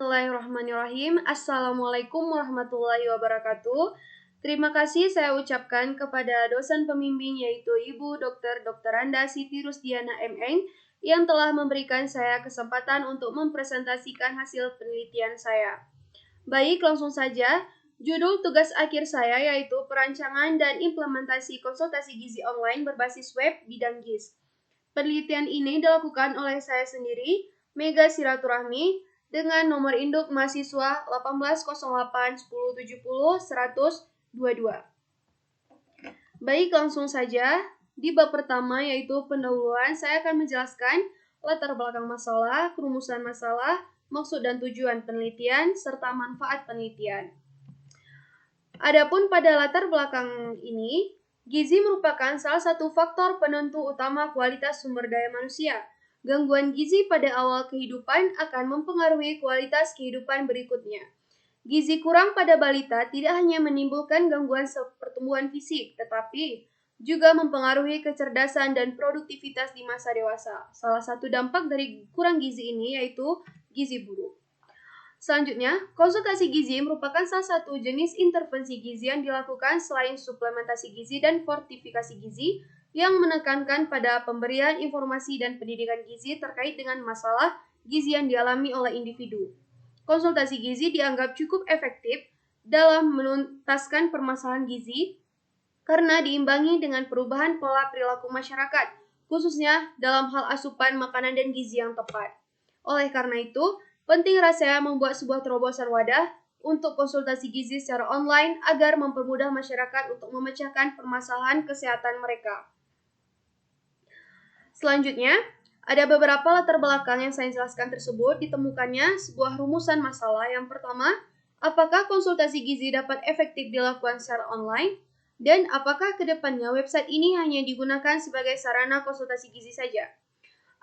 Bismillahirrahmanirrahim. Assalamualaikum warahmatullahi wabarakatuh. Terima kasih saya ucapkan kepada dosen pembimbing yaitu Ibu Dr. Anda Siti Rusdiana M.Eng yang telah memberikan saya kesempatan untuk mempresentasikan hasil penelitian saya. Baik, langsung saja. Judul tugas akhir saya yaitu perancangan dan implementasi konsultasi gizi online berbasis web bidang GIS. Penelitian ini dilakukan oleh saya sendiri, Mega Siraturahmi, dengan nomor induk mahasiswa 18081070-122. Baik, langsung saja. Di bab pertama yaitu pendahuluan, saya akan menjelaskan latar belakang masalah, kerumusan masalah, maksud dan tujuan penelitian, serta manfaat penelitian. Adapun pada latar belakang ini, gizi merupakan salah satu faktor penentu utama kualitas sumber daya manusia. Gangguan gizi pada awal kehidupan akan mempengaruhi kualitas kehidupan berikutnya. Gizi kurang pada balita tidak hanya menimbulkan gangguan pertumbuhan fisik, tetapi juga mempengaruhi kecerdasan dan produktivitas di masa dewasa. Salah satu dampak dari kurang gizi ini yaitu gizi buruk. Selanjutnya, konsultasi gizi merupakan salah satu jenis intervensi gizi yang dilakukan selain suplementasi gizi dan fortifikasi gizi yang menekankan pada pemberian informasi dan pendidikan gizi terkait dengan masalah gizi yang dialami oleh individu. Konsultasi gizi dianggap cukup efektif dalam menuntaskan permasalahan gizi karena diimbangi dengan perubahan pola perilaku masyarakat, khususnya dalam hal asupan makanan dan gizi yang tepat. Oleh karena itu, penting rasanya membuat sebuah terobosan wadah untuk konsultasi gizi secara online agar mempermudah masyarakat untuk memecahkan permasalahan kesehatan mereka. Selanjutnya, ada beberapa latar belakang yang saya jelaskan tersebut ditemukannya sebuah rumusan masalah. Yang pertama, apakah konsultasi gizi dapat efektif dilakukan secara online? Dan apakah kedepannya website ini hanya digunakan sebagai sarana konsultasi gizi saja?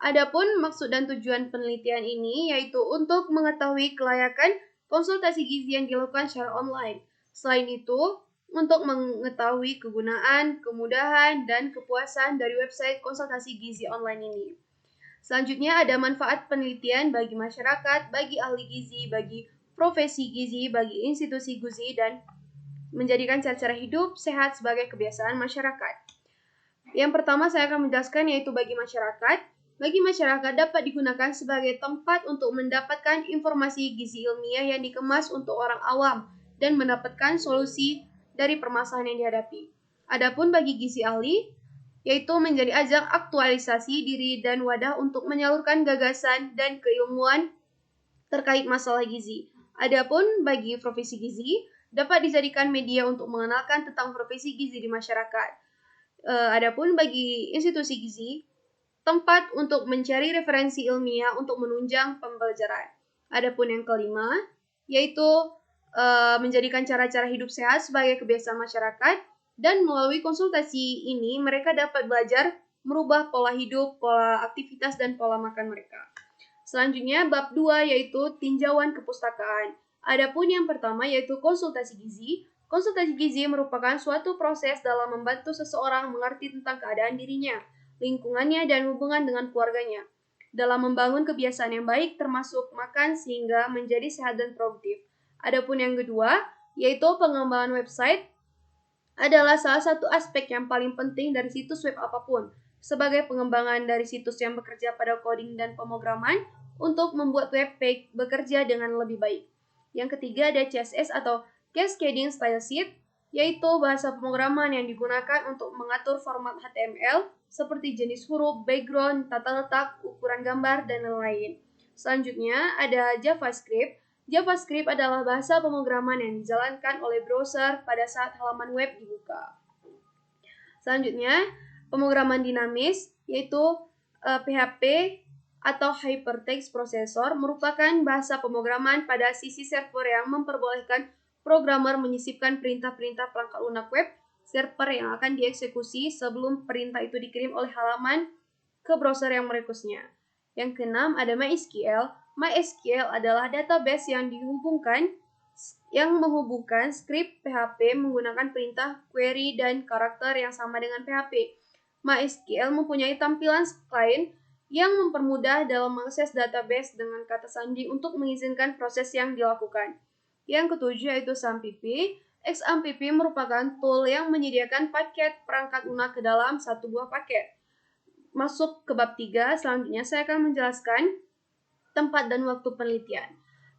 Adapun maksud dan tujuan penelitian ini yaitu untuk mengetahui kelayakan konsultasi gizi yang dilakukan secara online. Selain itu, untuk mengetahui kegunaan, kemudahan, dan kepuasan dari website konsultasi gizi online ini. Selanjutnya ada manfaat penelitian bagi masyarakat, bagi ahli gizi, bagi profesi gizi, bagi institusi gizi, dan menjadikan cara-cara hidup sehat sebagai kebiasaan masyarakat. Yang pertama saya akan menjelaskan yaitu bagi masyarakat. Bagi masyarakat dapat digunakan sebagai tempat untuk mendapatkan informasi gizi ilmiah yang dikemas untuk orang awam dan mendapatkan solusi dari permasalahan yang dihadapi. Adapun bagi gizi ahli, yaitu menjadi ajang aktualisasi diri dan wadah untuk menyalurkan gagasan dan keilmuan terkait masalah gizi. Adapun bagi profesi gizi, dapat dijadikan media untuk mengenalkan tentang profesi gizi di masyarakat. Adapun bagi institusi gizi, tempat untuk mencari referensi ilmiah untuk menunjang pembelajaran. Adapun yang kelima, yaitu menjadikan cara-cara hidup sehat sebagai kebiasaan masyarakat, dan melalui konsultasi ini mereka dapat belajar merubah pola hidup, pola aktivitas, dan pola makan mereka. Selanjutnya, bab 2 yaitu tinjauan kepustakaan. Adapun yang pertama yaitu konsultasi gizi. Konsultasi gizi merupakan suatu proses dalam membantu seseorang mengerti tentang keadaan dirinya, lingkungannya, dan hubungan dengan keluarganya, dalam membangun kebiasaan yang baik termasuk makan sehingga menjadi sehat dan produktif. Adapun yang kedua, yaitu pengembangan website adalah salah satu aspek yang paling penting dari situs web apapun, sebagai pengembangan dari situs yang bekerja pada coding dan pemrograman untuk membuat web page bekerja dengan lebih baik. Yang ketiga ada CSS atau Cascading Style Sheet, yaitu bahasa pemrograman yang digunakan untuk mengatur format HTML seperti jenis huruf, background, tata letak, ukuran gambar, dan lain-lain. Selanjutnya ada JavaScript. JavaScript adalah bahasa pemrograman yang dijalankan oleh browser pada saat halaman web dibuka. Selanjutnya, pemrograman dinamis, yaitu PHP atau Hypertext Processor merupakan bahasa pemrograman pada sisi server yang memperbolehkan programmer menyisipkan perintah-perintah perangkat lunak web server yang akan dieksekusi sebelum perintah itu dikirim oleh halaman ke browser yang merequestnya. Yang keenam ada MySQL. MySQL adalah database yang menghubungkan skrip PHP menggunakan perintah, query, dan karakter yang sama dengan PHP. MySQL mempunyai tampilan klien yang mempermudah dalam mengakses database dengan kata sandi untuk mengizinkan proses yang dilakukan. Yang ketujuh yaitu XAMPP. XAMPP merupakan tool yang menyediakan paket perangkat lunak ke dalam satu buah paket. Masuk ke bab 3, selanjutnya saya akan menjelaskan tempat dan waktu penelitian.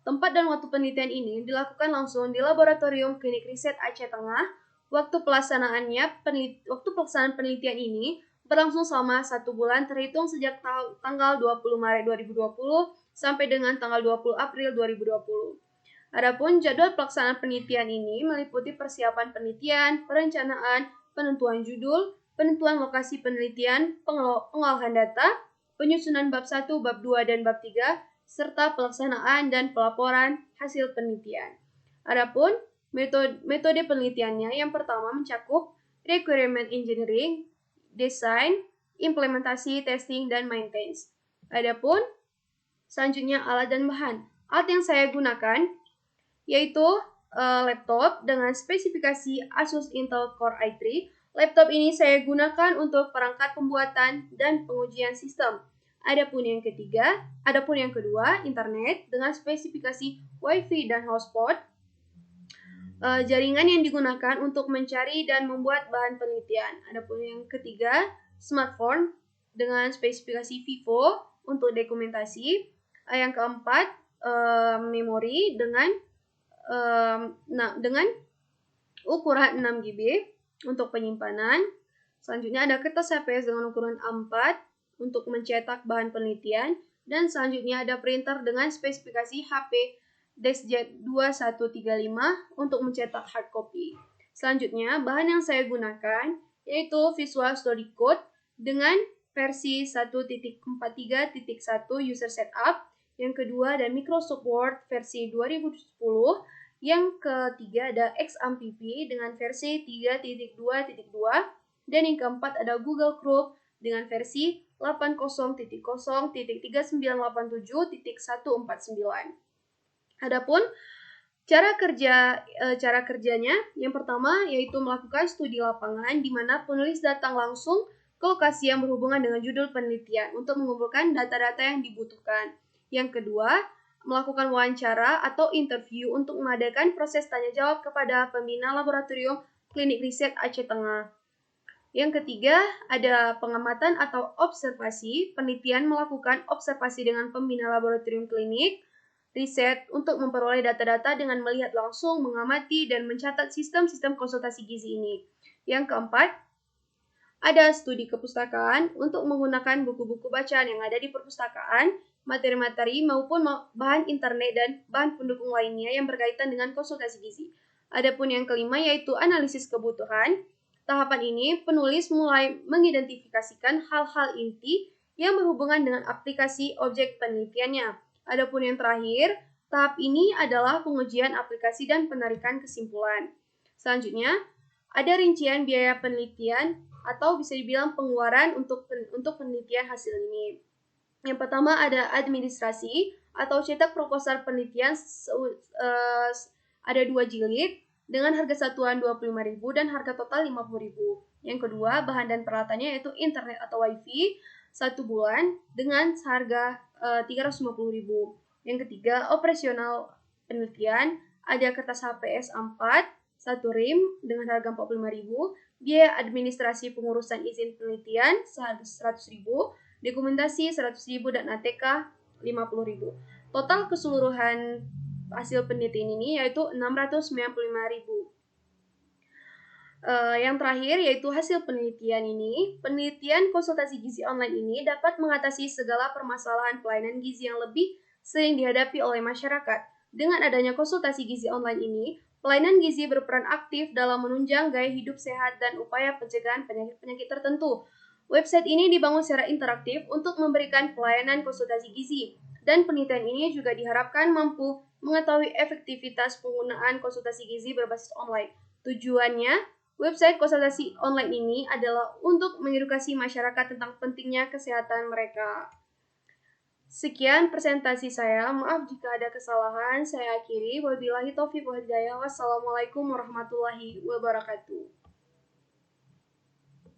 Tempat dan waktu penelitian ini dilakukan langsung di Laboratorium Klinik Riset Aceh Tengah. Waktu pelaksanaan penelitian ini berlangsung selama 1 bulan terhitung sejak tanggal 20 Maret 2020 sampai dengan tanggal 20 April 2020. Adapun jadwal pelaksanaan penelitian ini meliputi persiapan penelitian, perencanaan, penentuan judul, penentuan lokasi penelitian, pengolahan data, penyusunan bab 1, bab 2, dan bab 3, serta pelaksanaan dan pelaporan hasil penelitian. Adapun metode penelitiannya yang pertama mencakup requirement engineering, desain, implementasi, testing, dan maintenance. Adapun selanjutnya alat dan bahan. Alat yang saya gunakan yaitu laptop dengan spesifikasi Asus Intel Core i3. Laptop ini saya gunakan untuk perangkat pembuatan dan pengujian sistem. Adapun yang kedua, internet dengan spesifikasi WiFi dan hotspot. Jaringan yang digunakan untuk mencari dan membuat bahan penelitian. Adapun yang ketiga, smartphone dengan spesifikasi Vivo untuk dokumentasi. Yang keempat, memori dengan ukuran 6 GB untuk penyimpanan. Selanjutnya ada kertas HPS dengan ukuran A4 untuk mencetak bahan penelitian. Dan selanjutnya ada printer dengan spesifikasi HP DeskJet 2135 untuk mencetak hard copy. Selanjutnya, bahan yang saya gunakan yaitu Visual Studio Code dengan versi 1.43.1 user setup. Yang kedua ada Microsoft Word versi 2010. Yang ketiga ada XAMPP dengan versi 3.2.2. Dan yang keempat ada Google Chrome dengan versi 80.0.3987.149. Adapun cara kerjanya yang pertama yaitu melakukan studi lapangan di mana penulis datang langsung ke lokasi yang berhubungan dengan judul penelitian untuk mengumpulkan data-data yang dibutuhkan. Yang kedua, melakukan wawancara atau interview untuk mengadakan proses tanya jawab kepada pembina laboratorium Klinik Riset Aceh Tengah. Yang ketiga, ada pengamatan atau observasi. Penelitian melakukan observasi dengan pembina laboratorium klinik riset untuk memperoleh data-data dengan melihat langsung, mengamati, dan mencatat sistem-sistem konsultasi gizi ini. Yang keempat, ada studi kepustakaan untuk menggunakan buku-buku bacaan yang ada di perpustakaan, materi-materi maupun bahan internet dan bahan pendukung lainnya yang berkaitan dengan konsultasi gizi. Adapun yang kelima yaitu analisis kebutuhan. Tahapan ini penulis mulai mengidentifikasikan hal-hal inti yang berhubungan dengan aplikasi objek penelitiannya. Adapun yang terakhir, tahap ini adalah pengujian aplikasi dan penarikan kesimpulan. Selanjutnya, ada rincian biaya penelitian atau bisa dibilang pengeluaran untuk penelitian hasil ini. Yang pertama ada administrasi atau cetak proposal penelitian ada 2 jilid dengan harga satuan 25.000 dan harga total 50.000. Yang kedua, bahan dan peralatannya yaitu internet atau wifi 1 bulan dengan harga 350.000. Yang ketiga, operasional penelitian ada kertas HPS A4, 1 rim dengan harga 45.000, biaya administrasi pengurusan izin penelitian seharga 100.000, dokumentasi 100.000 dan ATK 50.000. Total keseluruhan hasil penelitian ini yaitu 695.000. Yang terakhir yaitu hasil penelitian ini. Penelitian konsultasi gizi online ini dapat mengatasi segala permasalahan pelayanan gizi yang lebih sering dihadapi oleh masyarakat. Dengan adanya konsultasi gizi online ini, pelayanan gizi berperan aktif dalam menunjang gaya hidup sehat dan upaya pencegahan penyakit-penyakit tertentu. Website ini dibangun secara interaktif untuk memberikan pelayanan konsultasi gizi, dan penelitian ini juga diharapkan mampu mengetahui efektivitas penggunaan konsultasi gizi berbasis online. Tujuannya, website konsultasi online ini adalah untuk mengedukasi masyarakat tentang pentingnya kesehatan mereka. Sekian presentasi saya, maaf jika ada kesalahan, saya akhiri. Wabillahi taufiq wal hidayah. Wassalamualaikum warahmatullahi wabarakatuh.